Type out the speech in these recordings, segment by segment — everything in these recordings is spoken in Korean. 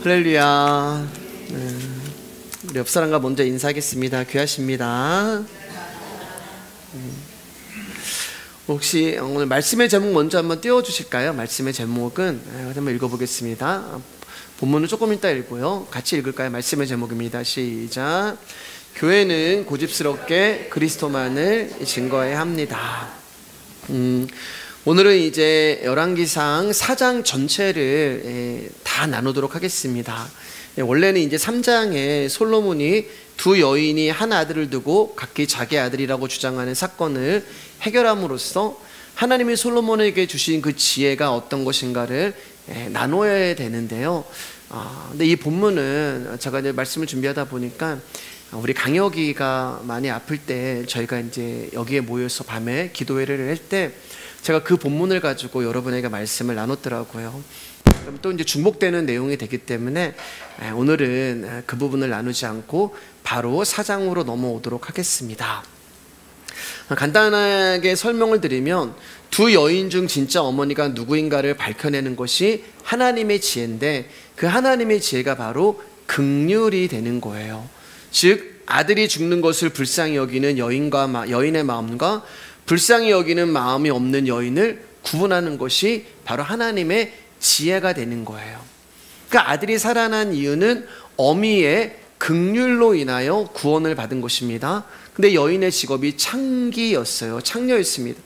할렐루야. 우리 옆 사람과 먼저 인사하겠습니다. 귀하십니다. 혹시 오늘 말씀의 제목 먼저 한번 띄워주실까요? 말씀의 제목은 한번 읽어보겠습니다. 본문은 조금 이따 읽고요. 같이 읽을까요? 말씀의 제목입니다. 시작. 교회는 고집스럽게 그리스도만을 증거해야 합니다. 오늘은 이제 열왕기상 4장 전체를 다 나누도록 하겠습니다. 원래는 이제 3장에 솔로몬이 두 여인이 한 아들을 두고 각기 자기 아들이라고 주장하는 사건을 해결함으로써 하나님이 솔로몬에게 주신 그 지혜가 어떤 것인가를 나눠야 되는데요. 근데 이 본문은 제가 이제 말씀을 준비하다 보니까 우리 강혁이가 많이 아플 때 저희가 이제 여기에 모여서 밤에 기도회를 할 때 제가 그 본문을 가지고 여러분에게 말씀을 나눴더라고요. 그럼 또 이제 중복되는 내용이 되기 때문에 오늘은 그 부분을 나누지 않고 바로 4장으로 넘어오도록 하겠습니다. 간단하게 설명을 드리면 두 여인 중 진짜 어머니가 누구인가를 밝혀내는 것이 하나님의 지혜인데 그 하나님의 지혜가 바로 긍휼이 되는 거예요. 즉 아들이 죽는 것을 불쌍히 여기는 여인의 마음과 불쌍히 여기는 마음이 없는 여인을 구분하는 것이 바로 하나님의 지혜가 되는 거예요. 그러니까 아들이 살아난 이유는 어미의 긍휼로 인하여 구원을 받은 것입니다. 근데 여인의 직업이 창기였어요. 창녀였습니다.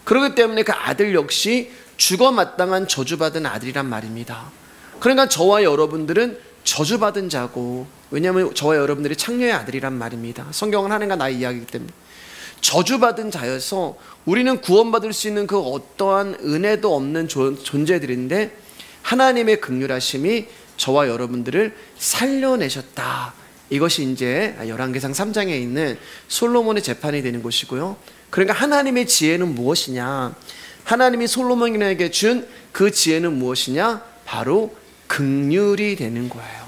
그렇기 때문에 그 아들 역시 죽어마땅한 저주받은 아들이란 말입니다. 그러니까 저와 여러분들은 저주받은 자고, 왜냐하면 저와 여러분들이 창녀의 아들이란 말입니다. 성경은 하나님과 나의 이야기이기 때문에 저주받은 자여서 우리는 구원받을 수 있는 그 어떠한 은혜도 없는 존재들인데 하나님의 긍휼하심이 저와 여러분들을 살려내셨다. 이것이 이제 열왕기상 3장에 있는 솔로몬의 재판이 되는 것이고요. 그러니까 하나님의 지혜는 무엇이냐? 하나님이 솔로몬에게 준 그 지혜는 무엇이냐? 바로 긍휼이 되는 거예요.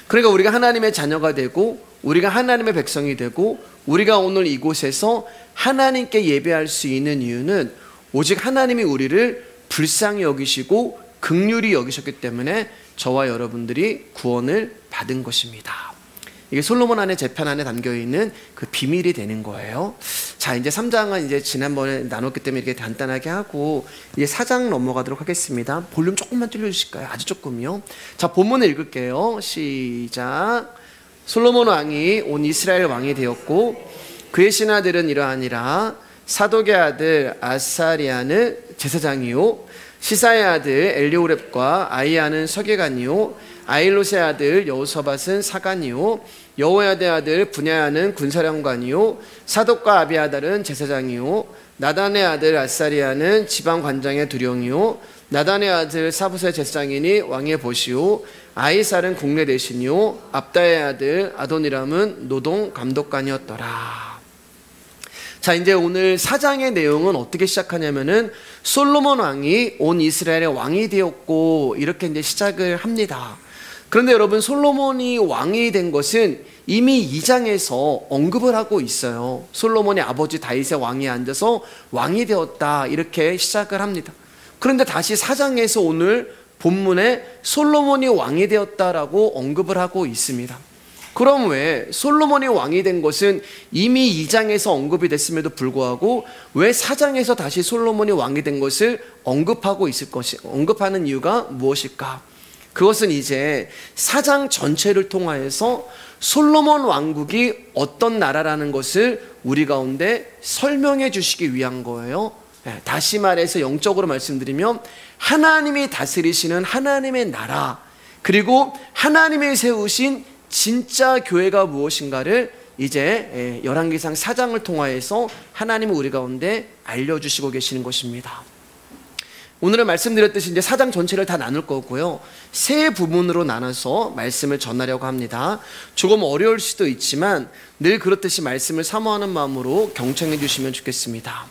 그러니까 우리가 하나님의 자녀가 되고 우리가 하나님의 백성이 되고 우리가 오늘 이곳에서 하나님께 예배할 수 있는 이유는 오직 하나님이 우리를 불쌍히 여기시고 긍휼히 여기셨기 때문에 저와 여러분들이 구원을 받은 것입니다. 이게 솔로몬 안에 재판 안에 담겨있는 그 비밀이 되는 거예요. 자, 이제 3장은 이제 지난번에 나눴기 때문에 이렇게 간단하게 하고 이제 4장 넘어가도록 하겠습니다. 볼륨 조금만 줄여주실까요? 아주 조금요. 자, 본문을 읽을게요. 시작. 솔로몬 왕이 온 이스라엘 왕이 되었고 그의 신하들은 이러하니라. 사독의 아들 아사리아는 제사장이요, 시사의 아들 엘리오렙과 아이야는 서기관이요, 아일롯의 아들 여호사밧은 사관이요, 여호야다의 아들 분야야는 군사령관이요, 사독과 아비아달은 제사장이요, 나단의 아들 아사리아는 지방관장의 두령이요, 나단의 아들 사붓의 제사장이니 왕의 보시요, 아이살은 국내 대신이요, 압다의 아들 아도니람은 노동 감독관이었더라. 자, 이제 오늘 4장의 내용은 어떻게 시작하냐면은 솔로몬 왕이 온 이스라엘의 왕이 되었고 이렇게 이제 시작을 합니다. 그런데 여러분, 솔로몬이 왕이 된 것은 이미 2장에서 언급을 하고 있어요. 솔로몬의 아버지 다윗의 왕위에 앉아서 왕이 되었다, 이렇게 시작을 합니다. 그런데 다시 4장에서 오늘 본문에 솔로몬이 왕이 되었다라고 언급을 하고 있습니다. 그럼 왜 솔로몬이 왕이 된 것은 이미 2장에서 언급이 됐음에도 불구하고 왜 4장에서 다시 솔로몬이 왕이 된 것을 언급하는 이유가 무엇일까? 그것은 이제 4장 전체를 통하여서 솔로몬 왕국이 어떤 나라라는 것을 우리 가운데 설명해 주시기 위한 거예요. 다시 말해서 영적으로 말씀드리면 하나님이 다스리시는 하나님의 나라, 그리고 하나님이 세우신 진짜 교회가 무엇인가를 이제 열왕기상 4장을 통하여서 하나님은 우리 가운데 알려주시고 계시는 것입니다. 오늘은 말씀드렸듯이 이제 4장 전체를 다 나눌 거고요. 세 부분으로 나눠서 말씀을 전하려고 합니다. 조금 어려울 수도 있지만 늘 그렇듯이 말씀을 사모하는 마음으로 경청해 주시면 좋겠습니다.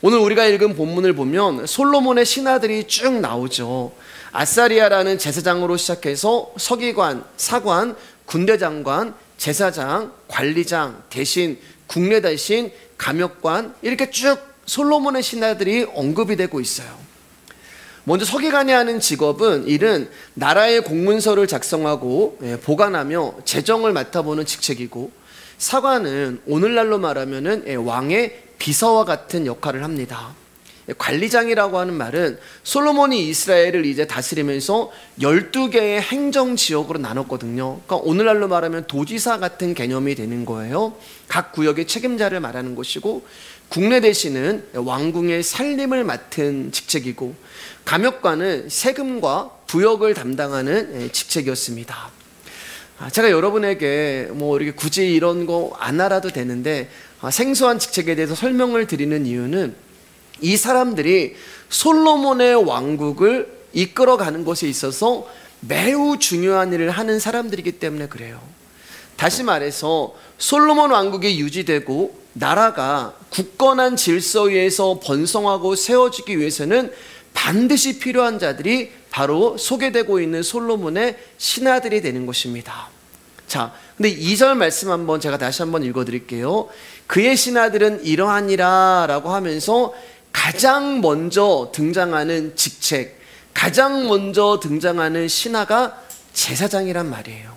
오늘 우리가 읽은 본문을 보면 솔로몬의 신하들이 쭉 나오죠. 아사리아라는 제사장으로 시작해서 서기관, 사관, 군대장관, 제사장, 관리장, 대신, 국내 대신, 감역관, 이렇게 쭉 솔로몬의 신하들이 언급이 되고 있어요. 먼저 서기관이 하는 일은 나라의 공문서를 작성하고 보관하며 재정을 맡아보는 직책이고, 사관은 오늘날로 말하면은 왕의 비서와 같은 역할을 합니다. 관리장이라고 하는 말은 솔로몬이 이스라엘을 이제 다스리면서 12개의 행정지역으로 나눴거든요. 그러니까 오늘날로 말하면 도지사 같은 개념이 되는 거예요. 각 구역의 책임자를 말하는 것이고, 국내 대신은 왕궁의 살림을 맡은 직책이고, 감역관은 세금과 부역을 담당하는 직책이었습니다. 제가 여러분에게 뭐 이렇게 굳이 이런 거 안 알아도 되는데 생소한 직책에 대해서 설명을 드리는 이유는, 이 사람들이 솔로몬의 왕국을 이끌어가는 것에 있어서 매우 중요한 일을 하는 사람들이기 때문에 그래요. 다시 말해서 솔로몬 왕국이 유지되고 나라가 굳건한 질서 위에서 번성하고 세워지기 위해서는 반드시 필요한 자들이 바로 소개되고 있는 솔로몬의 신하들이 되는 것입니다. 자, 근데 2절 말씀 한번 제가 다시 한번 읽어드릴게요. 그의 신하들은 이러하니라 라고 하면서 가장 먼저 등장하는 직책, 가장 먼저 등장하는 신하가 제사장이란 말이에요.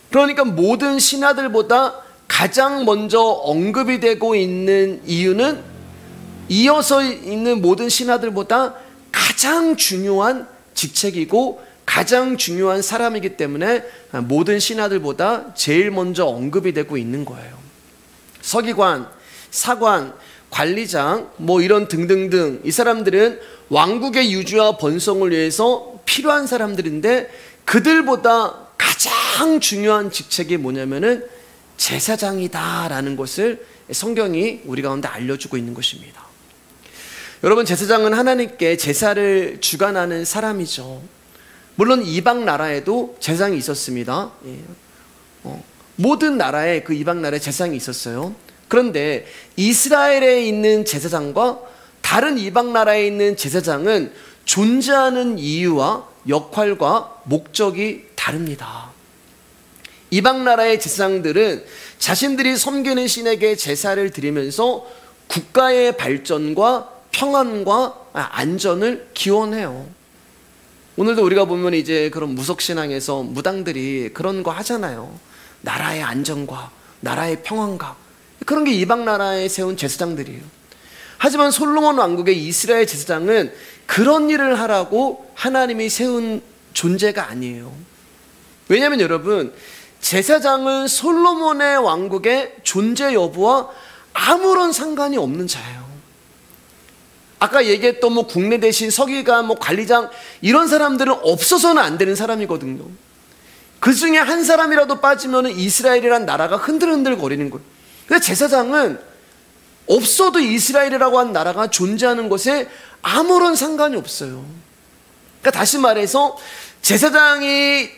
그러니까 모든 신하들보다 가장 먼저 언급이 되고 있는 이유는, 이어서 있는 모든 신하들보다 가장 중요한 직책이고 가장 중요한 사람이기 때문에 모든 신하들보다 제일 먼저 언급이 되고 있는 거예요. 서기관, 사관, 관리장 뭐 이런 등등등, 이 사람들은 왕국의 유지와 번성을 위해서 필요한 사람들인데, 그들보다 가장 중요한 직책이 뭐냐면은 제사장이다라는 것을 성경이 우리 가운데 알려주고 있는 것입니다. 여러분, 제사장은 하나님께 제사를 주관하는 사람이죠. 물론 이방 나라에도 제사장이 있었습니다. 모든 나라에 그 이방 나라에 제사장이 있었어요. 그런데 이스라엘에 있는 제사장과 다른 이방 나라에 있는 제사장은 존재하는 이유와 역할과 목적이 다릅니다. 이방 나라의 제사장들은 자신들이 섬기는 신에게 제사를 드리면서 국가의 발전과 평안과 안전을 기원해요. 오늘도 우리가 보면 이제 그런 무속신앙에서 무당들이 그런 거 하잖아요. 나라의 안전과 나라의 평안과, 그런 게 이방 나라에 세운 제사장들이에요. 하지만 솔로몬 왕국의 이스라엘 제사장은 그런 일을 하라고 하나님이 세운 존재가 아니에요. 왜냐하면 여러분, 제사장은 솔로몬의 왕국의 존재 여부와 아무런 상관이 없는 자예요. 아까 얘기했던 뭐 국내 대신 서기관, 뭐 관리장, 이런 사람들은 없어서는 안 되는 사람이거든요. 그 중에 한 사람이라도 빠지면 이스라엘이란 나라가 흔들흔들 거리는 거예요. 그래서 제사장은 없어도 이스라엘이라고 하는 나라가 존재하는 것에 아무런 상관이 없어요. 그러니까 다시 말해서 제사장이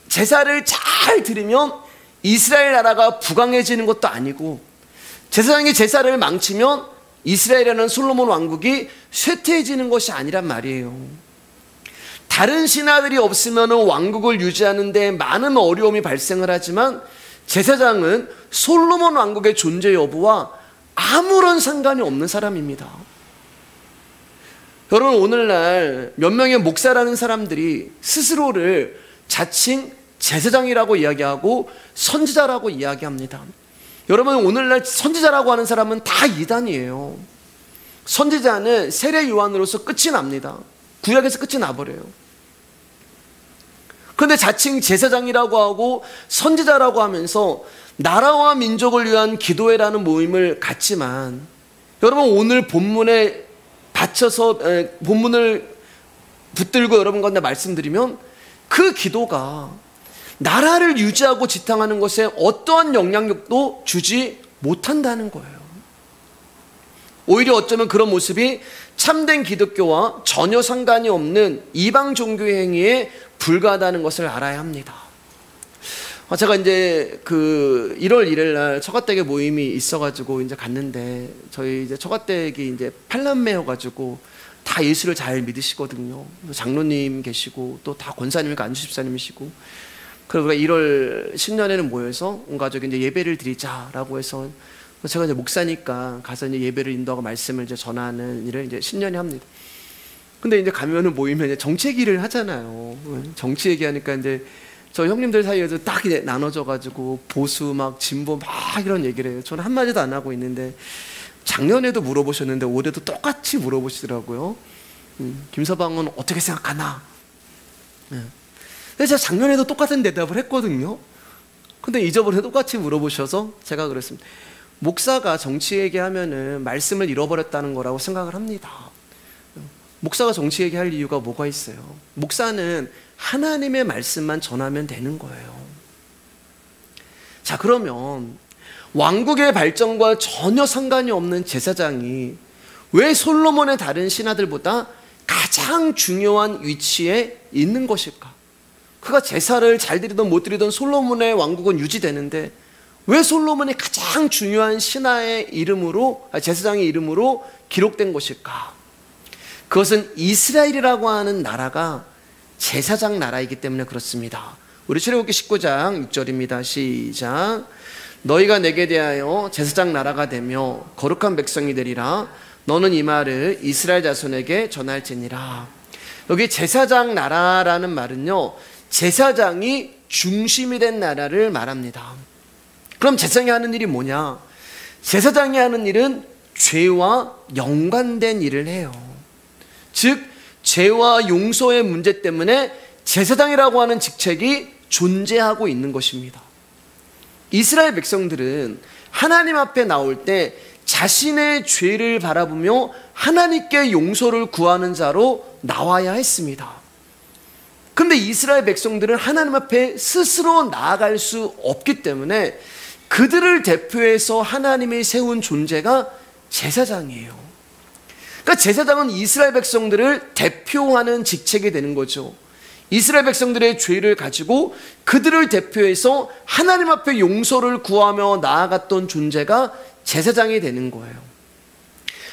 제사를 잘 드리면 이스라엘 나라가 부강해지는 것도 아니고, 제사장이 제사를 망치면 이스라엘이라는 솔로몬 왕국이 쇠퇴해지는 것이 아니란 말이에요. 다른 신하들이 없으면 왕국을 유지하는 데 많은 어려움이 발생을 하지만, 제사장은 솔로몬 왕국의 존재 여부와 아무런 상관이 없는 사람입니다. 여러분, 오늘날 몇 명의 목사라는 사람들이 스스로를 자칭 제사장이라고 이야기하고 선지자라고 이야기합니다. 여러분, 오늘날 선지자라고 하는 사람은 다 이단이에요. 선지자는 세례 요한으로서 끝이 납니다. 구약에서 끝이 나버려요. 그런데 자칭 제사장이라고 하고 선지자라고 하면서 나라와 민족을 위한 기도회라는 모임을 갖지만, 여러분, 오늘 본문에 받쳐서 본문을 붙들고 여러분 가운데 말씀드리면, 그 기도가 나라를 유지하고 지탱하는 것에 어떠한 영향력도 주지 못한다는 거예요. 오히려 어쩌면 그런 모습이 참된 기독교와 전혀 상관이 없는 이방 종교의 행위에 불과하다는 것을 알아야 합니다. 제가 이제 그 1월 1일 날 처가댁에 모임이 있어가지고 이제 갔는데, 저희 이제 처가댁이 이제 8남매여가지고 다 예수를 잘 믿으시거든요. 장로님 계시고 또 다 권사님이고 안주집사님이시고, 그래서 1월 신년에는 모여서 온 가족이 이제 예배를 드리자라고 해서, 제가 이제 목사니까 가서 이제 예배를 인도하고 말씀을 이제 전하는 일을 이제 신년에 합니다. 근데 이제 가면은 모이면 이제 정치 얘기를 하잖아요. 정치 얘기하니까 이제 저 형님들 사이에서 딱 이제 나눠져가지고 보수 막 진보 막 이런 얘기를 해요. 저는 한마디도 안 하고 있는데 작년에도 물어보셨는데 올해도 똑같이 물어보시더라고요. 김서방은 어떻게 생각하나? 근데 제가 작년에도 똑같은 대답을 했거든요. 근데 이저번에 똑같이 물어보셔서 제가 그랬습니다. 목사가 정치 얘기하면은 말씀을 잃어버렸다는 거라고 생각을 합니다. 목사가 정치 얘기할 이유가 뭐가 있어요? 목사는 하나님의 말씀만 전하면 되는 거예요. 자, 그러면 왕국의 발전과 전혀 상관이 없는 제사장이 왜 솔로몬의 다른 신하들보다 가장 중요한 위치에 있는 것일까? 그가 제사를 잘 드리든 못 드리든 솔로몬의 왕국은 유지되는데 왜 솔로몬이 가장 중요한 신하의 이름으로, 제사장의 이름으로 기록된 것일까? 그것은 이스라엘이라고 하는 나라가 제사장 나라이기 때문에 그렇습니다. 우리 출애굽기 19장 6절입니다. 시작. 너희가 내게 대하여 제사장 나라가 되며 거룩한 백성이 되리라. 너는 이 말을 이스라엘 자손에게 전할지니라. 여기 제사장 나라라는 말은요, 제사장이 중심이 된 나라를 말합니다. 그럼 제사장이 하는 일이 뭐냐? 제사장이 하는 일은 죄와 연관된 일을 해요. 즉 죄와 용서의 문제 때문에 제사장이라고 하는 직책이 존재하고 있는 것입니다. 이스라엘 백성들은 하나님 앞에 나올 때 자신의 죄를 바라보며 하나님께 용서를 구하는 자로 나와야 했습니다. 그런데 이스라엘 백성들은 하나님 앞에 스스로 나아갈 수 없기 때문에 그들을 대표해서 하나님이 세운 존재가 제사장이에요. 그러니까 제사장은 이스라엘 백성들을 대표하는 직책이 되는 거죠. 이스라엘 백성들의 죄를 가지고 그들을 대표해서 하나님 앞에 용서를 구하며 나아갔던 존재가 제사장이 되는 거예요.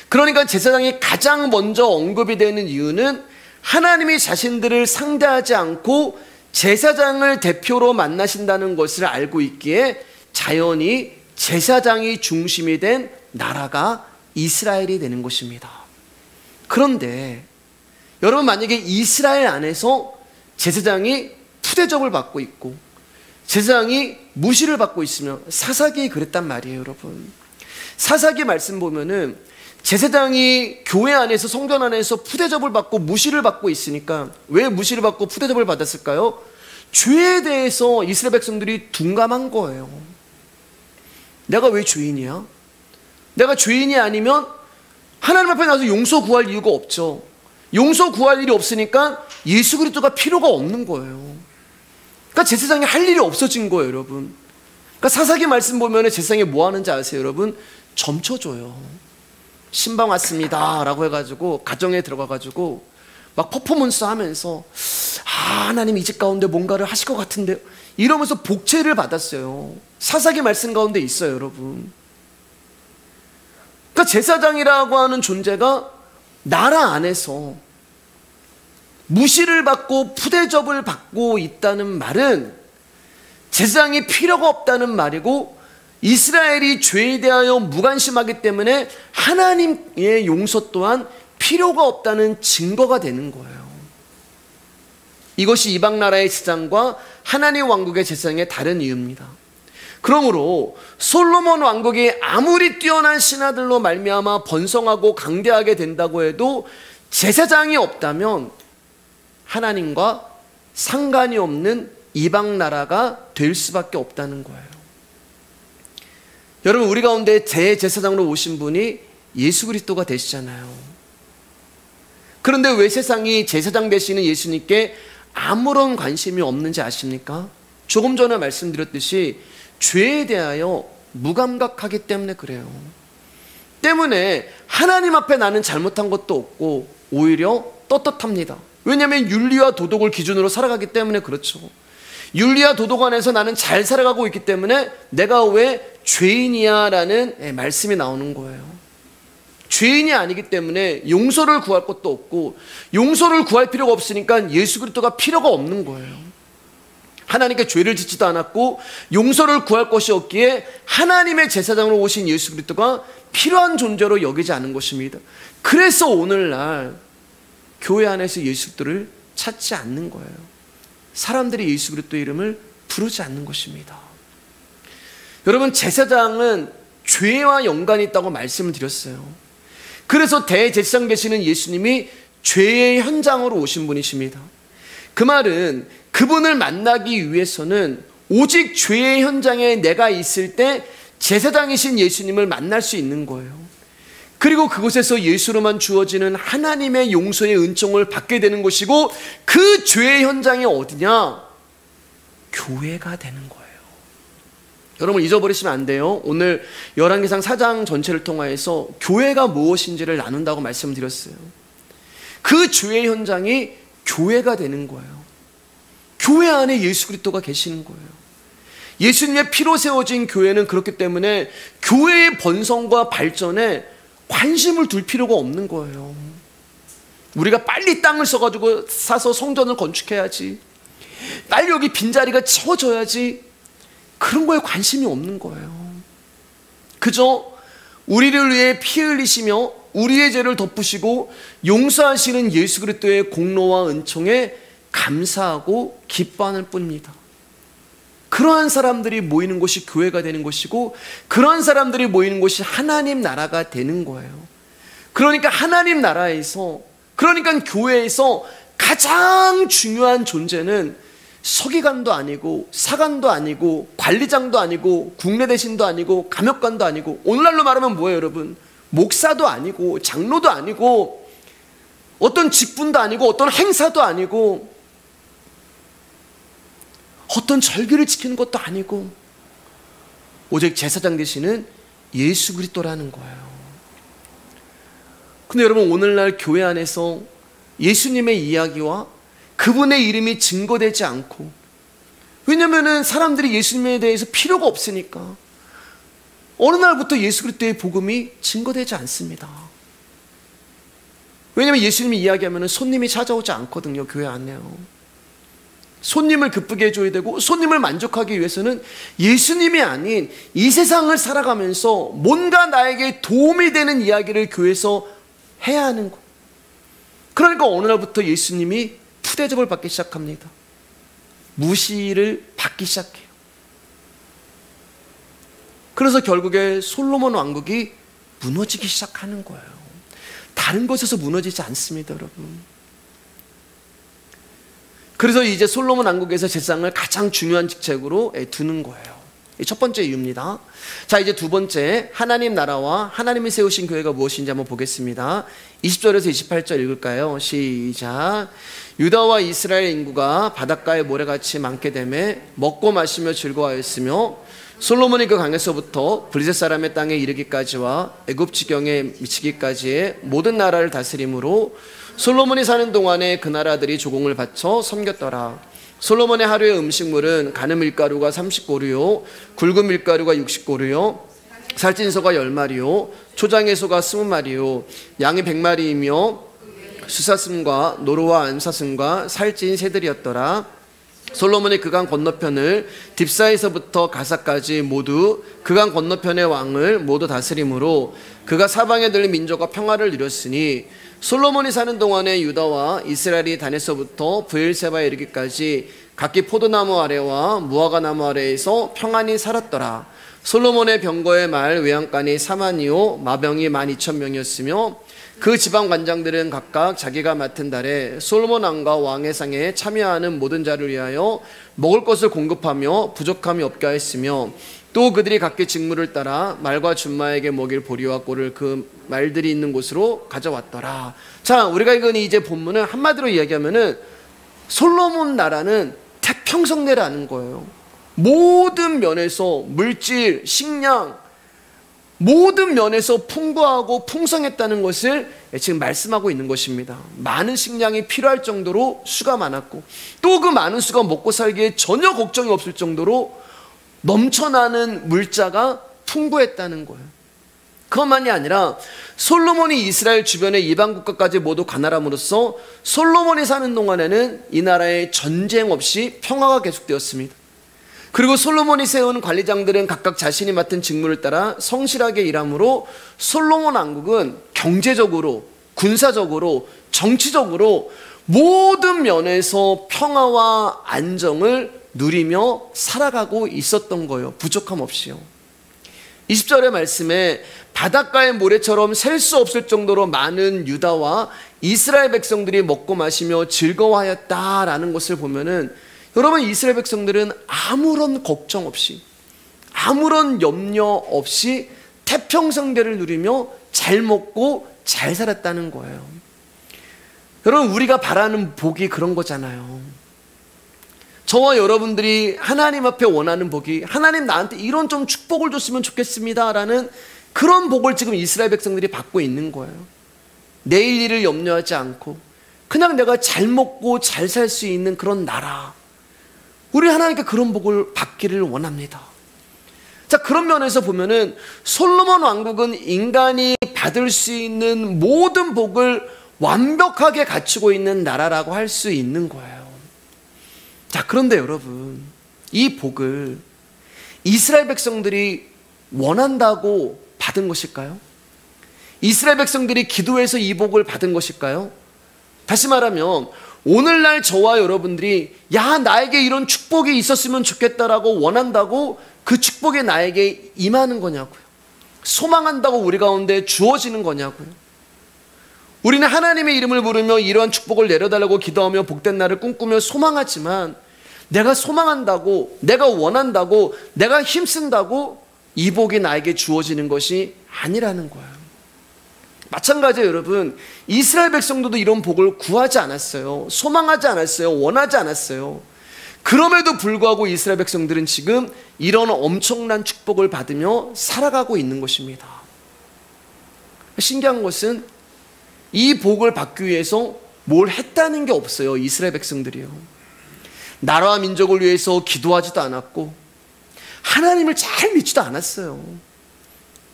그러니까 제사장이 가장 먼저 언급이 되는 이유는 하나님이 자신들을 상대하지 않고 제사장을 대표로 만나신다는 것을 알고 있기에 자연히 제사장이 중심이 된 나라가 이스라엘이 되는 것입니다. 그런데 여러분, 만약에 이스라엘 안에서 제사장이 푸대접을 받고 있고 제사장이 무시를 받고 있으면, 사사기 그랬단 말이에요. 여러분, 사사기 말씀 보면은 제사장이 교회 안에서, 성전 안에서 푸대접을 받고 무시를 받고 있으니까, 왜 무시를 받고 푸대접을 받았을까요? 죄에 대해서 이스라엘 백성들이 둔감한 거예요. 내가 왜 죄인이야? 내가 죄인이 아니면 하나님 앞에 나와서 용서 구할 이유가 없죠. 용서 구할 일이 없으니까 예수 그리스도가 필요가 없는 거예요. 그러니까 제사장이 할 일이 없어진 거예요, 여러분. 그러니까 사사기 말씀 보면 제사장이 뭐 하는지 아세요, 여러분? 점쳐줘요. 신방 왔습니다 라고 해가지고 가정에 들어가가지고 막 퍼포먼스 하면서 하나님 이 집 가운데 뭔가를 하실 것 같은데 이러면서 복채를 받았어요. 사사기 말씀 가운데 있어요, 여러분. 그러니까 제사장이라고 하는 존재가 나라 안에서 무시를 받고 푸대접을 받고 있다는 말은 제사장이 필요가 없다는 말이고, 이스라엘이 죄에 대하여 무관심하기 때문에 하나님의 용서 또한 필요가 없다는 증거가 되는 거예요. 이것이 이방 나라의 제사장과 하나님 왕국의 제사장의 다른 이유입니다. 그러므로 솔로몬 왕국이 아무리 뛰어난 신하들로 말미암아 번성하고 강대하게 된다고 해도 제사장이 없다면 하나님과 상관이 없는 이방 나라가 될 수밖에 없다는 거예요. 여러분, 우리 가운데 대제사장으로 오신 분이 예수 그리스도가 되시잖아요. 그런데 왜 세상이 제사장 되시는 예수님께 아무런 관심이 없는지 아십니까? 조금 전에 말씀드렸듯이 죄에 대하여 무감각하기 때문에 그래요. 때문에 하나님 앞에 나는 잘못한 것도 없고 오히려 떳떳합니다. 왜냐하면 윤리와 도덕을 기준으로 살아가기 때문에 그렇죠. 윤리와 도덕 안에서 나는 잘 살아가고 있기 때문에 내가 왜 죄인이야 라는 말씀이 나오는 거예요. 죄인이 아니기 때문에 용서를 구할 것도 없고 용서를 구할 필요가 없으니까 예수 그리스도가 필요가 없는 거예요. 하나님께 죄를 짓지도 않았고 용서를 구할 것이 없기에 하나님의 제사장으로 오신 예수 그리스도가 필요한 존재로 여기지 않은 것입니다. 그래서 오늘날 교회 안에서 예수 그리스도를 찾지 않는 거예요. 사람들이 예수 그리스도 이름을 부르지 않는 것입니다. 여러분, 제사장은 죄와 연관이 있다고 말씀을 드렸어요. 그래서 대제사장 되시는 예수님이 죄의 현장으로 오신 분이십니다. 그 말은 그분을 만나기 위해서는 오직 죄의 현장에 내가 있을 때 제사장이신 예수님을 만날 수 있는 거예요. 그리고 그곳에서 예수로만 주어지는 하나님의 용서의 은총을 받게 되는 것이고, 그 죄의 현장이 어디냐? 교회가 되는 거예요. 여러분, 잊어버리시면 안 돼요. 오늘 열왕기상 4장 전체를 통하여서 교회가 무엇인지를 나눈다고 말씀드렸어요. 그 죄의 현장이 교회가 되는 거예요. 교회 안에 예수 그리스도가 계시는 거예요. 예수님의 피로 세워진 교회는 그렇기 때문에 교회의 번성과 발전에 관심을 둘 필요가 없는 거예요. 우리가 빨리 땅을 사서 성전을 건축해야지, 빨리 여기 빈자리가 채워져야지, 그런 거에 관심이 없는 거예요. 그저 우리를 위해 피 흘리시며 우리의 죄를 덮으시고 용서하시는 예수 그리스도의 공로와 은총에 감사하고 기뻐하는 뿐입니다. 그러한 사람들이 모이는 곳이 교회가 되는 것이고, 그러한 사람들이 모이는 곳이 하나님 나라가 되는 거예요. 그러니까 하나님 나라에서, 그러니까 교회에서 가장 중요한 존재는 서기관도 아니고 사관도 아니고 관리장도 아니고 국내대신도 아니고 감역관도 아니고, 오늘날로 말하면 뭐예요 여러분? 목사도 아니고 장로도 아니고 어떤 직분도 아니고 어떤 행사도 아니고 어떤 절기를 지키는 것도 아니고, 오직 제사장 되시는 예수 그리스도라는 거예요. 근데 여러분, 오늘날 교회 안에서 예수님의 이야기와 그분의 이름이 증거되지 않고, 왜냐하면 사람들이 예수님에 대해서 필요가 없으니까 어느 날부터 예수 그리스도의 복음이 증거되지 않습니다. 왜냐하면 예수님이 이야기하면 손님이 찾아오지 않거든요. 교회 안에요. 손님을 기쁘게 해줘야 되고, 손님을 만족하기 위해서는 예수님이 아닌 이 세상을 살아가면서 뭔가 나에게 도움이 되는 이야기를 교회에서 해야 하는 거. 그러니까 어느 날부터 예수님이 푸대접을 받기 시작합니다. 무시를 받기 시작해요. 그래서 결국에 솔로몬 왕국이 무너지기 시작하는 거예요. 다른 곳에서 무너지지 않습니다, 여러분. 그래서 이제 솔로몬 왕국에서 제사장을 가장 중요한 직책으로 두는 거예요. 첫 번째 이유입니다. 자, 이제 두 번째, 하나님 나라와 하나님이 세우신 교회가 무엇인지 한번 보겠습니다. 20절에서 28절 읽을까요? 시작. 유다와 이스라엘 인구가 바닷가의 모래같이 많게 되매 먹고 마시며 즐거워하였으며, 솔로몬이 그 강에서부터 블레셋 사람의 땅에 이르기까지와 애굽 지경에 미치기까지의 모든 나라를 다스림으로 솔로몬이 사는 동안에 그 나라들이 조공을 바쳐 섬겼더라. 솔로몬의 하루의 음식물은 가는 밀가루가 30고루요, 굵은 밀가루가 60고루요, 살찐소가 10마리요, 초장의 소가 20마리요, 양이 100마리이며 수사슴과 노루와 암사슴과 살찐 새들이었더라. 솔로몬이 그강 건너편을 딥사에서부터 가사까지 모두 그강 건너편의 왕을 모두 다스림으로 그가 사방에 들린 민족과 평화를 이뤘으니, 솔로몬이 사는 동안에 유다와 이스라엘이 단에서부터 브엘세바에 이르기까지 각기 포도나무 아래와 무화과 나무 아래에서 평안히 살았더라. 솔로몬의 병거의 말 외양간이 4만이요 마병이 12,000명이었으며 그 지방 관장들은 각각 자기가 맡은 달에 솔로몬 왕과 왕의 상에 참여하는 모든 자를 위하여 먹을 것을 공급하며 부족함이 없게 하였으며, 또 그들이 각기 직무를 따라 말과 준마에게 먹일 보리와 꼴을 그 말들이 있는 곳으로 가져왔더라. 자, 우리가 읽은 이제 본문은 한마디로 이야기하면은 솔로몬 나라는 태평성내라는 거예요. 모든 면에서 물질, 식량, 모든 면에서 풍부하고 풍성했다는 것을 지금 말씀하고 있는 것입니다. 많은 식량이 필요할 정도로 수가 많았고, 또 그 많은 수가 먹고 살기에 전혀 걱정이 없을 정도로 넘쳐나는 물자가 풍부했다는 거예요. 그것만이 아니라 솔로몬이 이스라엘 주변의 이방 국가까지 모두 가나람으로써 솔로몬이 사는 동안에는 이 나라에 전쟁 없이 평화가 계속되었습니다. 그리고 솔로몬이 세운 관리장들은 각각 자신이 맡은 직무를 따라 성실하게 일함으로 솔로몬 왕국은 경제적으로, 군사적으로 정치적으로 모든 면에서 평화와 안정을 누리며 살아가고 있었던 거예요. 부족함 없이요. 20절의 말씀에 바닷가의 모래처럼 셀 수 없을 정도로 많은 유다와 이스라엘 백성들이 먹고 마시며 즐거워하였다라는 것을 보면은, 여러분, 이스라엘 백성들은 아무런 걱정 없이, 아무런 염려 없이 태평성대를 누리며 잘 먹고 잘 살았다는 거예요. 여러분, 우리가 바라는 복이 그런 거잖아요. 저와 여러분들이 하나님 앞에 원하는 복이, 하나님 나한테 이런 좀 축복을 줬으면 좋겠습니다 라는 그런 복을 지금 이스라엘 백성들이 받고 있는 거예요. 내일 일을 염려하지 않고 그냥 내가 잘 먹고 잘 살 수 있는 그런 나라, 우리 하나님께 그런 복을 받기를 원합니다. 자, 그런 면에서 보면은 솔로몬 왕국은 인간이 받을 수 있는 모든 복을 완벽하게 갖추고 있는 나라라고 할 수 있는 거예요. 자, 그런데 여러분, 이 복을 이스라엘 백성들이 원한다고 받은 것일까요? 이스라엘 백성들이 기도해서 이 복을 받은 것일까요? 다시 말하면 오늘날 저와 여러분들이 야, 나에게 이런 축복이 있었으면 좋겠다라고 원한다고 그 축복이 나에게 임하는 거냐고요? 소망한다고 우리 가운데 주어지는 거냐고요? 우리는 하나님의 이름을 부르며 이러한 축복을 내려달라고 기도하며 복된 날을 꿈꾸며 소망하지만, 내가 소망한다고, 내가 원한다고, 내가 힘쓴다고 이 복이 나에게 주어지는 것이 아니라는 거예요. 마찬가지예요, 여러분. 이스라엘 백성들도 이런 복을 구하지 않았어요. 소망하지 않았어요. 원하지 않았어요. 그럼에도 불구하고 이스라엘 백성들은 지금 이런 엄청난 축복을 받으며 살아가고 있는 것입니다. 신기한 것은 이 복을 받기 위해서 뭘 했다는 게 없어요. 이스라엘 백성들이요. 나라와 민족을 위해서 기도하지도 않았고 하나님을 잘 믿지도 않았어요.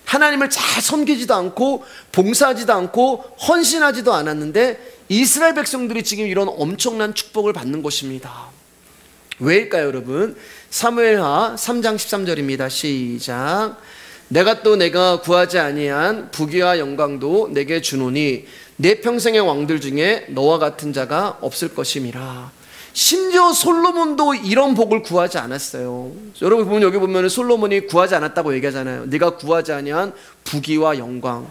하나님을 잘 섬기지도 않고 봉사하지도 않고 헌신하지도 않았는데 이스라엘 백성들이 지금 이런 엄청난 축복을 받는 것입니다. 왜일까요, 여러분? 사무엘하 3장 13절입니다. 시작. 내가 구하지 아니한 부귀와 영광도 내게 주노니 내 평생의 왕들 중에 너와 같은 자가 없을 것임이라. 심지어 솔로몬도 이런 복을 구하지 않았어요. 여러분 보면 여기 보면 솔로몬이 구하지 않았다고 얘기하잖아요. 네가 구하지 아니한 부귀와 영광.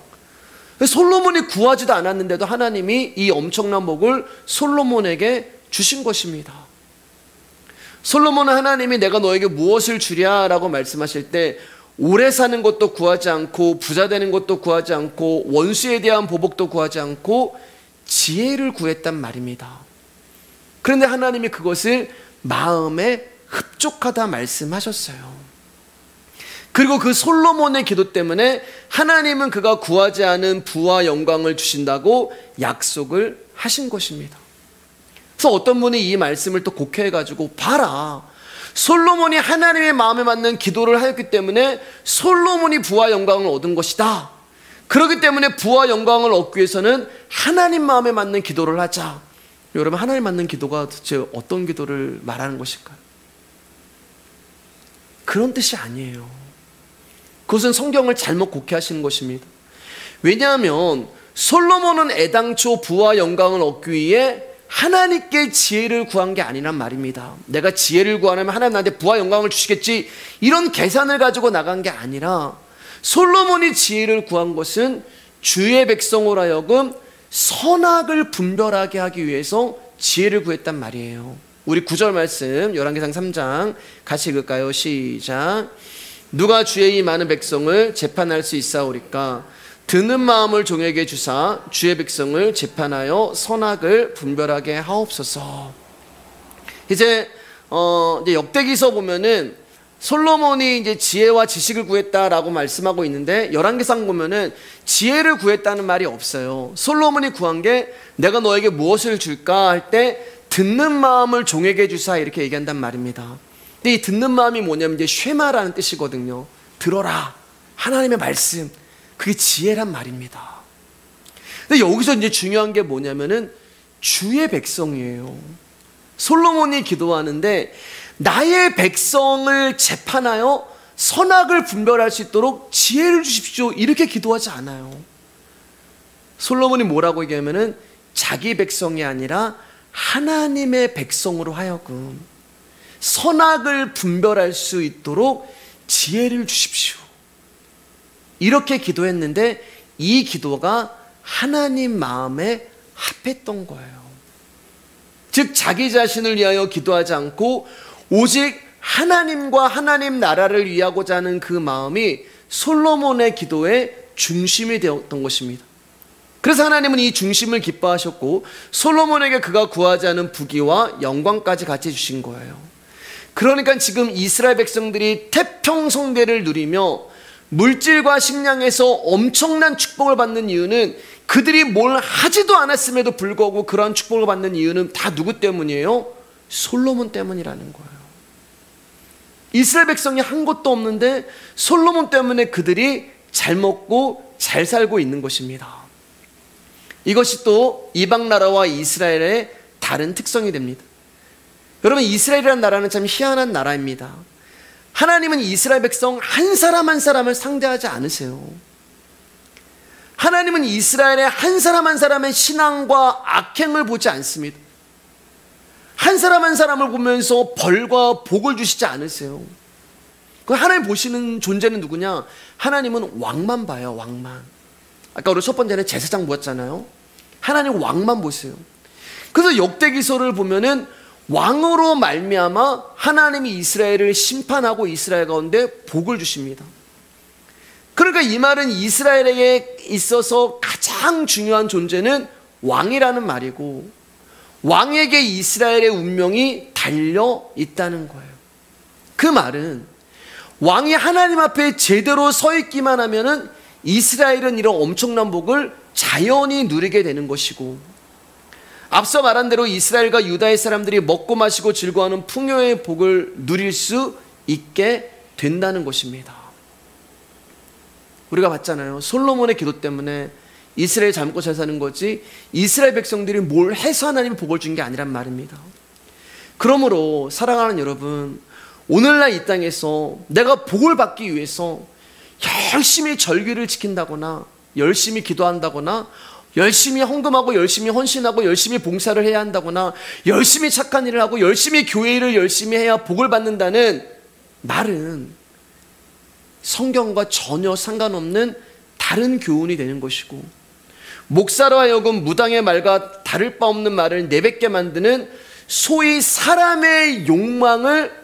솔로몬이 구하지도 않았는데도 하나님이 이 엄청난 복을 솔로몬에게 주신 것입니다. 솔로몬은 하나님이 내가 너에게 무엇을 주랴 라고 말씀하실 때 오래 사는 것도 구하지 않고 부자 되는 것도 구하지 않고 원수에 대한 보복도 구하지 않고 지혜를 구했단 말입니다. 그런데 하나님이 그것을 마음에 흡족하다 말씀하셨어요. 그리고 그 솔로몬의 기도 때문에 하나님은 그가 구하지 않은 부와 영광을 주신다고 약속을 하신 것입니다. 그래서 어떤 분이 이 말씀을 또 곡해가지고, 봐라, 솔로몬이 하나님의 마음에 맞는 기도를 하였기 때문에 솔로몬이 부와 영광을 얻은 것이다. 그렇기 때문에 부와 영광을 얻기 위해서는 하나님 마음에 맞는 기도를 하자. 여러분, 하나님 맞는 기도가 도대체 어떤 기도를 말하는 것일까요? 그런 뜻이 아니에요. 그것은 성경을 잘못 곡해하시는 것입니다. 왜냐하면 솔로몬은 애당초 부와 영광을 얻기 위해 하나님께 지혜를 구한 게 아니란 말입니다. 내가 지혜를 구하면 하나님 나한테 부와 영광을 주시겠지, 이런 계산을 가지고 나간 게 아니라 솔로몬이 지혜를 구한 것은 주의 백성으로 하여금 선악을 분별하게 하기 위해서 지혜를 구했단 말이에요. 우리 9절 말씀 열왕기상 3장 같이 읽을까요? 시작. 누가 주의 이 많은 백성을 재판할 수 있사오리까? 드는 마음을 종에게 주사 주의 백성을 재판하여 선악을 분별하게 하옵소서. 이제 역대기서 보면은 솔로몬이 이제 지혜와 지식을 구했다라고 말씀하고 있는데, 열왕기상 보면은 지혜를 구했다는 말이 없어요. 솔로몬이 구한 게 내가 너에게 무엇을 줄까 할 때 듣는 마음을 종에게 주사 이렇게 얘기한단 말입니다. 근데 이 듣는 마음이 뭐냐면 이제 쉐마라는 뜻이거든요. 들어라, 하나님의 말씀. 그게 지혜란 말입니다. 근데 여기서 이제 중요한 게 뭐냐면은 주의 백성이에요. 솔로몬이 기도하는데 나의 백성을 재판하여 선악을 분별할 수 있도록 지혜를 주십시오, 이렇게 기도하지 않아요. 솔로몬이 뭐라고 얘기하면은 자기 백성이 아니라 하나님의 백성으로 하여금 선악을 분별할 수 있도록 지혜를 주십시오. 이렇게 기도했는데 이 기도가 하나님 마음에 합했던 거예요. 즉 자기 자신을 위하여 기도하지 않고 오직 하나님과 하나님 나라를 위하고자 하는 그 마음이 솔로몬의 기도의 중심이 되었던 것입니다. 그래서 하나님은 이 중심을 기뻐하셨고 솔로몬에게 그가 구하지 않은 부귀와 영광까지 같이 주신 거예요. 그러니까 지금 이스라엘 백성들이 태평성대를 누리며 물질과 식량에서 엄청난 축복을 받는 이유는 그들이 뭘 하지도 않았음에도 불구하고 그러한 축복을 받는 이유는 다 누구 때문이에요? 솔로몬 때문이라는 거예요. 이스라엘 백성이 한 것도 없는데 솔로몬 때문에 그들이 잘 먹고 잘 살고 있는 것입니다. 이것이 또 이방 나라와 이스라엘의 다른 특성이 됩니다. 여러분, 이스라엘이라는 나라는 참 희한한 나라입니다. 하나님은 이스라엘 백성 한 사람 한 사람을 상대하지 않으세요. 하나님은 이스라엘의 한 사람 한 사람의 신앙과 악행을 보지 않습니다. 한 사람 한 사람을 보면서 벌과 복을 주시지 않으세요. 하나님 보시는 존재는 누구냐? 하나님은 왕만 봐요. 왕만. 아까 우리 첫 번째는 제사장 보았잖아요. 하나님 왕만 보세요. 그래서 역대기서를 보면은 왕으로 말미암아 하나님이 이스라엘을 심판하고 이스라엘 가운데 복을 주십니다. 그러니까 이 말은 이스라엘에게 있어서 가장 중요한 존재는 왕이라는 말이고 왕에게 이스라엘의 운명이 달려 있다는 거예요. 그 말은 왕이 하나님 앞에 제대로 서 있기만 하면은 이스라엘은 이런 엄청난 복을 자연히 누리게 되는 것이고, 앞서 말한 대로 이스라엘과 유다의 사람들이 먹고 마시고 즐거워하는 풍요의 복을 누릴 수 있게 된다는 것입니다. 우리가 봤잖아요. 솔로몬의 기도 때문에 이스라엘 잘 먹고 잘 사는 거지 이스라엘 백성들이 뭘 해서 하나님이 복을 준 게 아니란 말입니다. 그러므로 사랑하는 여러분, 오늘날 이 땅에서 내가 복을 받기 위해서 열심히 절기를 지킨다거나 열심히 기도한다거나 열심히 헌금하고 열심히 헌신하고 열심히 봉사를 해야 한다거나 열심히 착한 일을 하고 열심히 교회 일을 열심히 해야 복을 받는다는 말은 성경과 전혀 상관없는 다른 교훈이 되는 것이고, 목사로 하여금 무당의 말과 다를 바 없는 말을 내뱉게 만드는 소위 사람의 욕망을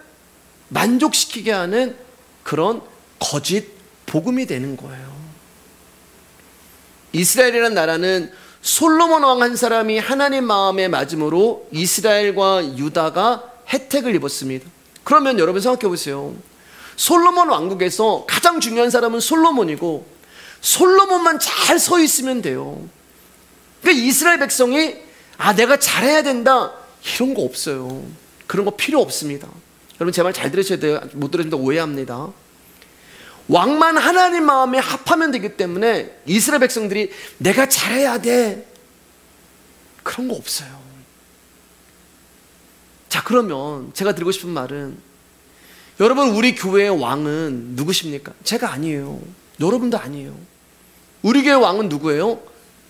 만족시키게 하는 그런 거짓 복음이 되는 거예요. 이스라엘이라는 나라는 솔로몬 왕 한 사람이 하나님 마음에 맞음으로 이스라엘과 유다가 혜택을 입었습니다. 그러면 여러분 생각해 보세요. 솔로몬 왕국에서 가장 중요한 사람은 솔로몬이고 솔로몬만 잘 서 있으면 돼요. 그러니까 이스라엘 백성이 내가 잘해야 된다 이런 거 없어요. 그런 거 필요 없습니다. 여러분 제 말 잘 들으셔야 돼요. 못 들으시면 오해합니다. 왕만 하나님 마음에 합하면 되기 때문에 이스라엘 백성들이 내가 잘해야 돼 그런 거 없어요. 자, 그러면 제가 드리고 싶은 말은, 여러분 우리 교회의 왕은 누구십니까? 제가 아니에요. 여러분도 아니에요. 우리 교회 왕은 누구예요?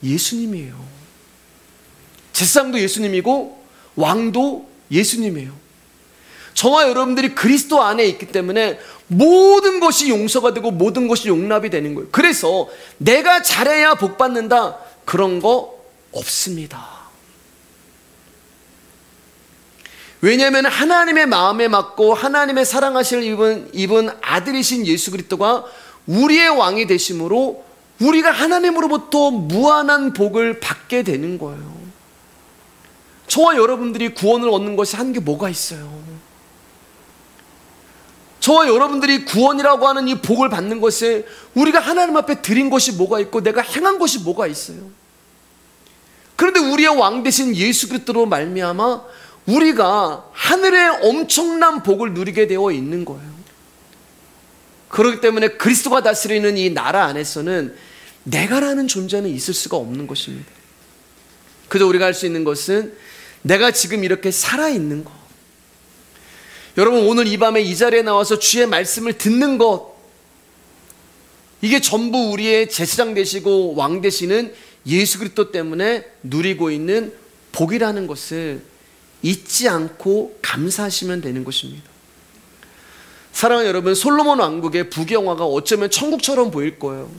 예수님이에요. 제사장도 예수님이고 왕도 예수님이에요. 저와 여러분들이 그리스도 안에 있기 때문에 모든 것이 용서가 되고 모든 것이 용납이 되는 거예요. 그래서 내가 잘해야 복 받는다 그런 거 없습니다. 왜냐하면 하나님의 마음에 맞고 하나님의 사랑하실 입은 아들이신 예수 그리스도가 우리의 왕이 되심으로 우리가 하나님으로부터 무한한 복을 받게 되는 거예요. 저와 여러분들이 구원을 얻는 것이 한 게 뭐가 있어요? 저와 여러분들이 구원이라고 하는 이 복을 받는 것에 우리가 하나님 앞에 드린 것이 뭐가 있고 내가 행한 것이 뭐가 있어요? 그런데 우리의 왕 되신 예수 그리스도로 말미암아 우리가 하늘의 엄청난 복을 누리게 되어 있는 거예요. 그렇기 때문에 그리스도가 다스리는 이 나라 안에서는 내가라는 존재는 있을 수가 없는 것입니다. 그저 우리가 할 수 있는 것은 내가 지금 이렇게 살아있는 것, 여러분 오늘 이 밤에 이 자리에 나와서 주의 말씀을 듣는 것, 이게 전부 우리의 제사장 되시고 왕 되시는 예수 그리스도 때문에 누리고 있는 복이라는 것을 잊지 않고 감사하시면 되는 것입니다. 사랑하는 여러분, 솔로몬 왕국의 부경화가 어쩌면 천국처럼 보일 거예요.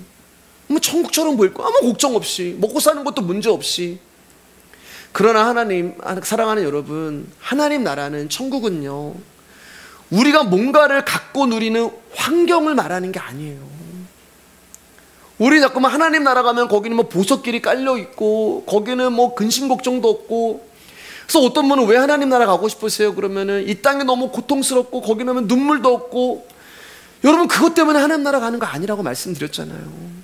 뭐 천국처럼 보일 거예요. 아무 걱정 없이, 먹고 사는 것도 문제 없이. 그러나 하나님, 사랑하는 여러분, 하나님 나라는, 천국은요, 우리가 뭔가를 갖고 누리는 환경을 말하는 게 아니에요. 우리 자꾸만 하나님 나라 가면 거기는 뭐 보석길이 깔려 있고, 거기는 뭐 근심 걱정도 없고. 그래서 어떤 분은 왜 하나님 나라 가고 싶으세요? 그러면은 이 땅이 너무 고통스럽고 거기는 눈물도 없고. 여러분, 그것 때문에 하나님 나라 가는 거 아니라고 말씀드렸잖아요.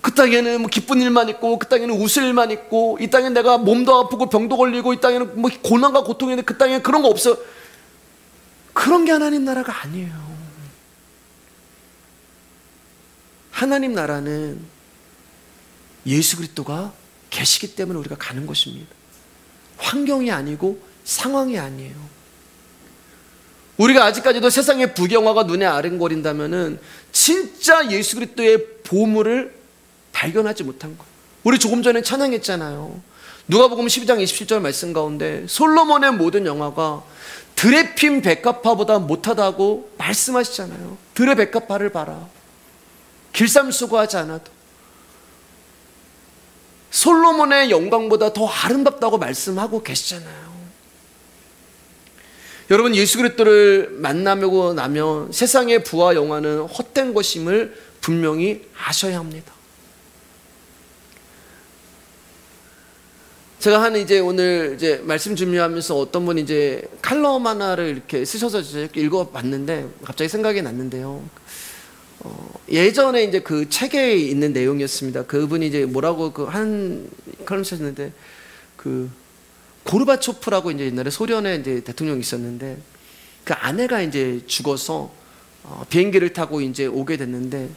그 땅에는 뭐 기쁜 일만 있고, 그 땅에는 웃을 일만 있고, 이 땅에 내가 몸도 아프고 병도 걸리고, 이 땅에는 뭐 고난과 고통이 있는데 그 땅에 그런 거 없어. 그런 게 하나님 나라가 아니에요. 하나님 나라는 예수 그리스도가 계시기 때문에 우리가 가는 것입니다. 환경이 아니고 상황이 아니에요. 우리가 아직까지도 세상의 부경화가 눈에 아른거린다면은 진짜 예수 그리스도의 보물을 발견하지 못한 거예요. 우리 조금 전에 찬양했잖아요. 누가복음 12장 27절 말씀 가운데 솔로몬의 모든 영화가 들의 핀 백합화보다 못하다고 말씀하시잖아요. 들의 백합화를 봐라. 길쌈 수고하지 않아도 솔로몬의 영광보다 더 아름답다고 말씀하고 계시잖아요. 여러분, 예수 그리스도를 만나고 나면 세상의 부와 영화는 헛된 것임을 분명히 아셔야 합니다. 제가 오늘 말씀 준비하면서 어떤 분이 칼럼 하나를 이렇게 쓰셔서 이렇게 읽어봤는데 갑자기 생각이 났는데요. 예전에 그 책에 있는 내용이었습니다. 그분이 뭐라고 한 칼럼 쓰셨는데, 고르바초프라고 옛날에 소련의 대통령이 있었는데, 그 아내가 죽어서 비행기를 타고 오게 됐는데,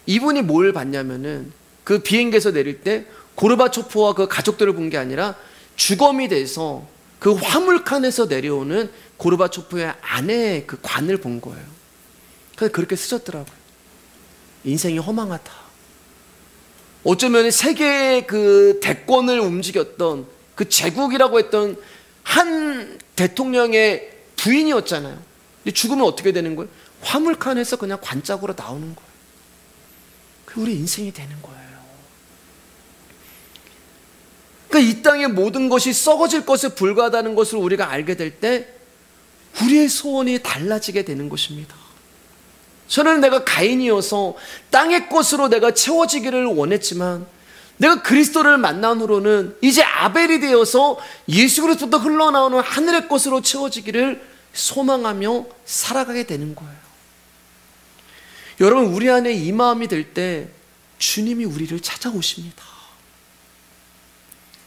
이분이 뭘 봤냐면은 그 비행기에서 내릴 때 고르바초프와 그 가족들을 본 게 아니라 주검이 돼서 그 화물칸에서 내려오는 고르바초프의 아내의 그 관을 본 거예요. 그래서 그렇게 쓰셨더라고요. 인생이 허망하다. 어쩌면 세계의 그 대권을 움직였던 그 제국이라고 했던 한 대통령의 부인이었잖아요. 근데 죽으면 어떻게 되는 거예요? 화물칸에서 그냥 관짝으로 나오는 거예요. 그게 우리 인생이 되는 거예요. 그러니까 이 땅의 모든 것이 썩어질 것에 불과하다는 것을 우리가 알게 될 때 우리의 소원이 달라지게 되는 것입니다. 저는 내가 가인이어서 땅의 것으로 내가 채워지기를 원했지만, 내가 그리스도를 만난 후로는 이제 아벨이 되어서 예수 그리스도부터 흘러나오는 하늘의 것으로 채워지기를 소망하며 살아가게 되는 거예요. 여러분, 우리 안에 이 마음이 들 때 주님이 우리를 찾아오십니다.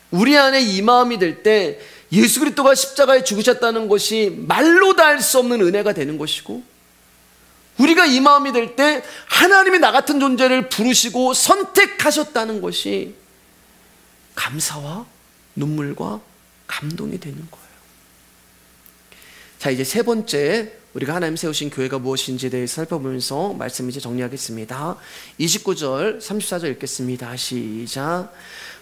우리 안에 이 마음이 들 때 예수 그리스도가 십자가에 죽으셨다는 것이 말로 다 할 수 없는 은혜가 되는 것이고, 우리가 이 마음이 들 때 하나님이 나 같은 존재를 부르시고 선택하셨다는 것이 감사와 눈물과 감동이 되는 거예요. 자, 이제 세 번째, 우리가 하나님 세우신 교회가 무엇인지에 대해서 살펴보면서 말씀 이제 정리하겠습니다. 29절 34절 읽겠습니다. 시작.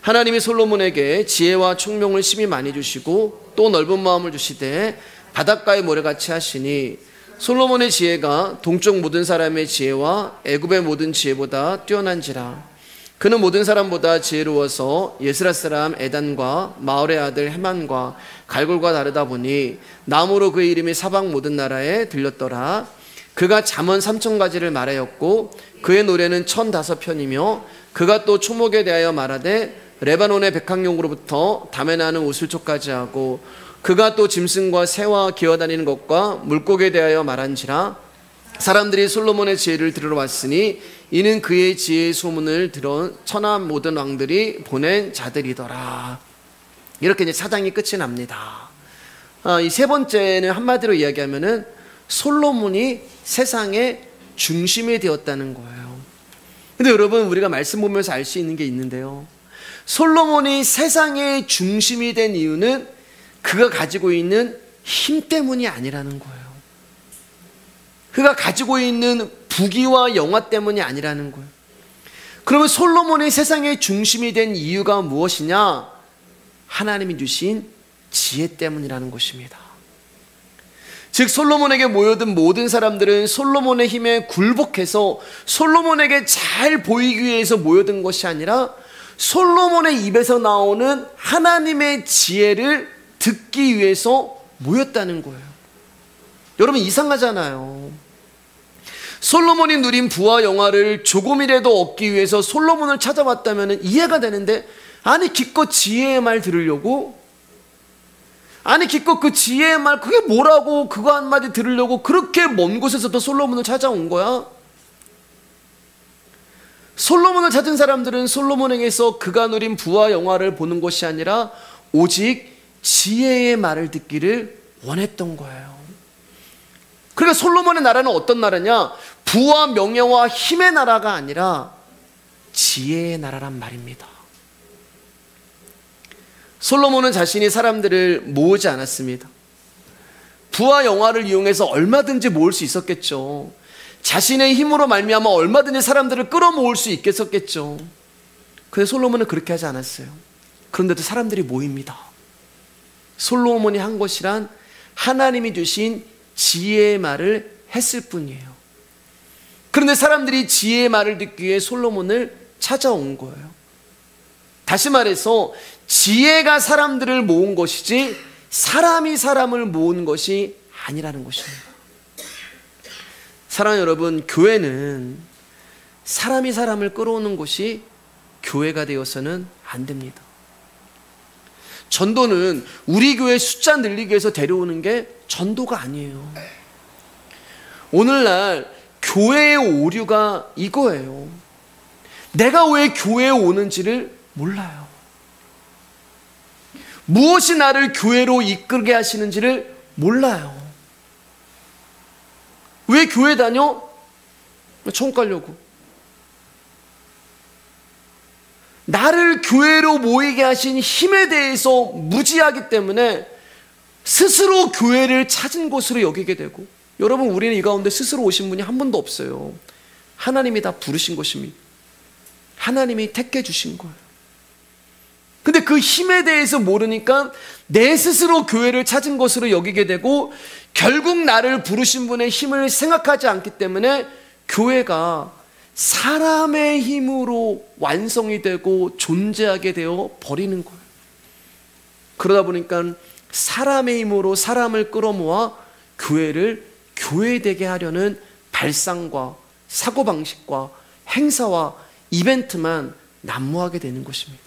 하나님이 솔로몬에게 지혜와 총명을 심히 많이 주시고 또 넓은 마음을 주시되 바닷가의 모래같이 하시니, 솔로몬의 지혜가 동쪽 모든 사람의 지혜와 애굽의 모든 지혜보다 뛰어난지라. 그는 모든 사람보다 지혜로워서 예스라 사람 에단과 마을의 아들 헤만과 갈골과 다르다 보니 나무로 그의 이름이 사방 모든 나라에 들렸더라. 그가 잠언 3,000가지를 말하였고 그의 노래는 1,005편이며 그가 또 초목에 대하여 말하되 레바논의 백향용으로부터 담에 나는 우슬초까지 하고 그가 또 짐승과 새와 기어다니는 것과 물고기에 대하여 말한지라. 사람들이 솔로몬의 지혜를 들으러 왔으니 이는 그의 지혜의 소문을 들어 천하 모든 왕들이 보낸 자들이더라. 이렇게 이제 사장이 끝이 납니다. 이 세 번째는 한마디로 이야기하면은 솔로몬이 세상의 중심이 되었다는 거예요. 근데 여러분, 우리가 말씀 보면서 알 수 있는 게 있는데요. 솔로몬이 세상의 중심이 된 이유는 그가 가지고 있는 힘 때문이 아니라는 거예요. 그가 가지고 있는 부귀와 영화 때문이 아니라는 거예요. 그러면 솔로몬이 세상의 중심이 된 이유가 무엇이냐? 하나님이 주신 지혜 때문이라는 것입니다. 즉 솔로몬에게 모여든 모든 사람들은 솔로몬의 힘에 굴복해서 솔로몬에게 잘 보이기 위해서 모여든 것이 아니라 솔로몬의 입에서 나오는 하나님의 지혜를 듣기 위해서 모였다는 거예요. 여러분 이상하잖아요. 솔로몬이 누린 부와 영화를 조금이라도 얻기 위해서 솔로몬을 찾아왔다면 이해가 되는데, 아니 기껏 지혜의 말 들으려고, 아니 기껏 그 지혜의 말 그게 뭐라고 그거 한마디 들으려고 그렇게 먼 곳에서도 솔로몬을 찾아온 거야? 솔로몬을 찾은 사람들은 솔로몬에게서 그가 누린 부와 영화를 보는 것이 아니라 오직 지혜의 말을 듣기를 원했던 거예요. 그러니까 솔로몬의 나라는 어떤 나라냐? 부와 명예와 힘의 나라가 아니라 지혜의 나라란 말입니다. 솔로몬은 자신이 사람들을 모으지 않았습니다. 부와 영화를 이용해서 얼마든지 모을 수 있었겠죠. 자신의 힘으로 말미암아 얼마든지 사람들을 끌어모을 수 있겠었겠죠. 그런데 솔로몬은 그렇게 하지 않았어요. 그런데도 사람들이 모입니다. 솔로몬이 한 것이란 하나님이 주신 지혜의 말을 했을 뿐이에요. 그런데 사람들이 지혜의 말을 듣기 위해 솔로몬을 찾아온 거예요. 다시 말해서 지혜가 사람들을 모은 것이지 사람이 사람을 모은 것이 아니라는 것입니다. 사랑하는 여러분, 교회는 사람이 사람을 끌어오는 곳이 교회가 되어서는 안 됩니다. 전도는 우리 교회 숫자 늘리기 위해서 데려오는 게 전도가 아니에요. 오늘날 교회의 오류가 이거예요. 내가 왜 교회에 오는지를 몰라요. 무엇이 나를 교회로 이끌게 하시는지를 몰라요. 왜 교회 다녀? 총 가려고. 나를 교회로 모이게 하신 힘에 대해서 무지하기 때문에 스스로 교회를 찾은 곳으로 여기게 되고, 여러분 우리는 이 가운데 스스로 오신 분이 한 분도 없어요. 하나님이 다 부르신 것입니다. 하나님이 택해 주신 거예요. 근데 그 힘에 대해서 모르니까 내 스스로 교회를 찾은 것으로 여기게 되고, 결국 나를 부르신 분의 힘을 생각하지 않기 때문에 교회가 사람의 힘으로 완성이 되고 존재하게 되어 버리는 거예요. 그러다 보니까 사람의 힘으로 사람을 끌어모아 교회를 교회되게 하려는 발상과 사고방식과 행사와 이벤트만 난무하게 되는 것입니다.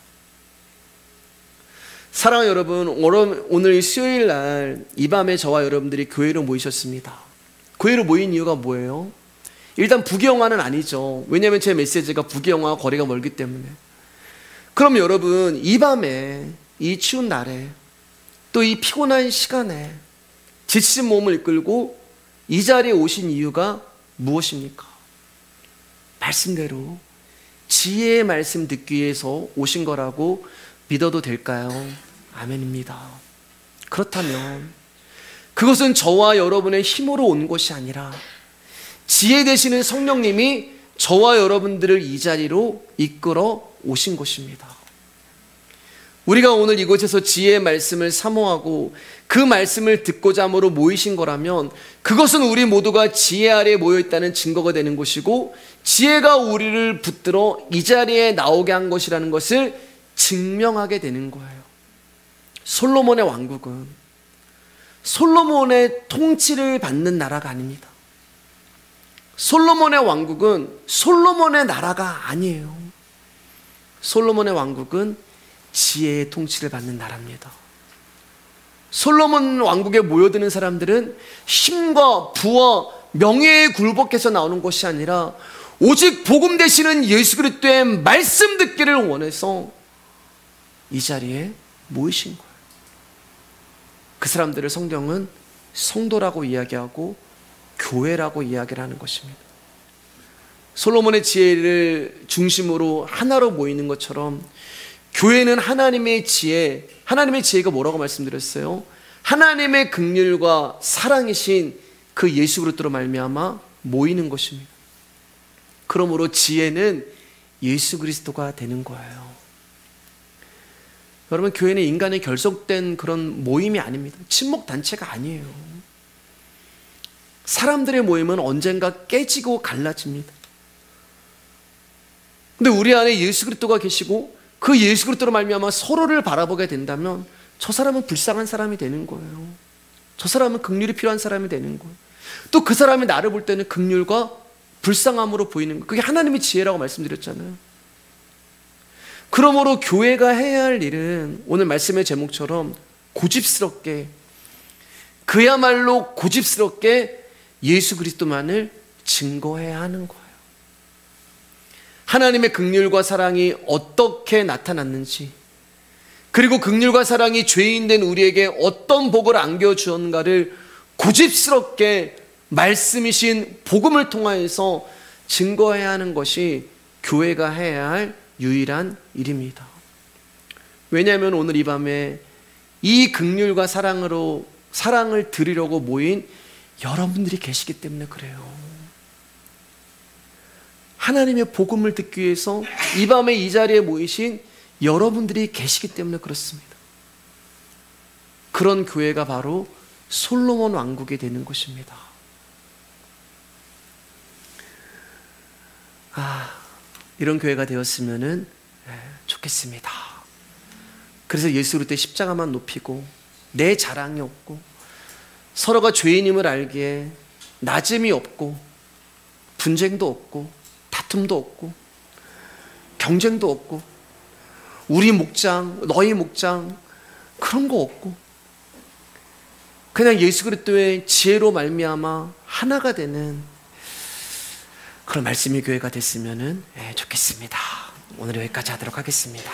사랑하는 여러분, 오늘 수요일 날 이 밤에 저와 여러분들이 교회로 모이셨습니다. 교회로 모인 이유가 뭐예요? 일단 부귀영화는 아니죠. 왜냐하면 제 메시지가 부귀영화와 거리가 멀기 때문에. 그럼 여러분, 이 밤에, 이 추운 날에, 또 이 피곤한 시간에 지친 몸을 이끌고 이 자리에 오신 이유가 무엇입니까? 말씀대로 지혜의 말씀 듣기 위해서 오신 거라고 믿어도 될까요? 아멘입니다. 그렇다면 그것은 저와 여러분의 힘으로 온 것이 아니라 지혜 되시는 성령님이 저와 여러분들을 이 자리로 이끌어 오신 것입니다. 우리가 오늘 이곳에서 지혜의 말씀을 사모하고 그 말씀을 듣고자 함으로 모이신 거라면 그것은 우리 모두가 지혜 아래에 모여있다는 증거가 되는 것이고, 지혜가 우리를 붙들어 이 자리에 나오게 한 것이라는 것을 증명하게 되는 거예요. 솔로몬의 왕국은 솔로몬의 통치를 받는 나라가 아닙니다. 솔로몬의 왕국은 솔로몬의 나라가 아니에요. 솔로몬의 왕국은 지혜의 통치를 받는 나라입니다. 솔로몬 왕국에 모여드는 사람들은 힘과 부와 명예에 굴복해서 나오는 것이 아니라 오직 복음 되시는 예수 그리스도의 말씀 듣기를 원해서 이 자리에 모이신 거예요. 그 사람들을 성경은 성도라고 이야기하고 교회라고 이야기를 하는 것입니다. 솔로몬의 지혜를 중심으로 하나로 모이는 것처럼 교회는 하나님의 지혜, 하나님의 지혜가 뭐라고 말씀드렸어요? 하나님의 긍휼과 사랑이신 그 예수 그리스도로 말미암아 모이는 것입니다. 그러므로 지혜는 예수 그리스도가 되는 거예요. 여러분, 교회는 인간의 결속된 그런 모임이 아닙니다. 친목 단체가 아니에요. 사람들의 모임은 언젠가 깨지고 갈라집니다. 근데 우리 안에 예수 그리스도가 계시고 그 예수 그리스도로 말미암아 서로를 바라보게 된다면 저 사람은 불쌍한 사람이 되는 거예요. 저 사람은 긍휼이 필요한 사람이 되는 거예요. 또 그 사람이 나를 볼 때는 긍휼과 불쌍함으로 보이는 거예요. 그게 하나님의 지혜라고 말씀드렸잖아요. 그러므로 교회가 해야 할 일은 오늘 말씀의 제목처럼 고집스럽게, 그야말로 고집스럽게 예수 그리스도만을 증거해야 하는 거예요. 하나님의 긍휼과 사랑이 어떻게 나타났는지, 그리고 긍휼과 사랑이 죄인된 우리에게 어떤 복을 안겨주었는가를 고집스럽게 말씀이신 복음을 통하여서 증거해야 하는 것이 교회가 해야 할 유일한 일입니다. 왜냐하면 오늘 이 밤에 이 긍휼과 사랑을 드리려고 모인 여러분들이 계시기 때문에 그래요. 하나님의 복음을 듣기 위해서 이 밤에 이 자리에 모이신 여러분들이 계시기 때문에 그렇습니다. 그런 교회가 바로 솔로몬 왕국이 되는 것입니다. 이런 교회가 되었으면 좋겠습니다. 그래서 예수 그리스도의 십자가만 높이고 내 자랑이 없고 서로가 죄인임을 알기에 낮음이 없고 분쟁도 없고 다툼도 없고 경쟁도 없고 우리 목장 너희 목장 그런 거 없고 그냥 예수 그리스도의 지혜로 말미암아 하나가 되는 그런 말씀의 교회가 됐으면 좋겠습니다. 오늘 여기까지 하도록 하겠습니다.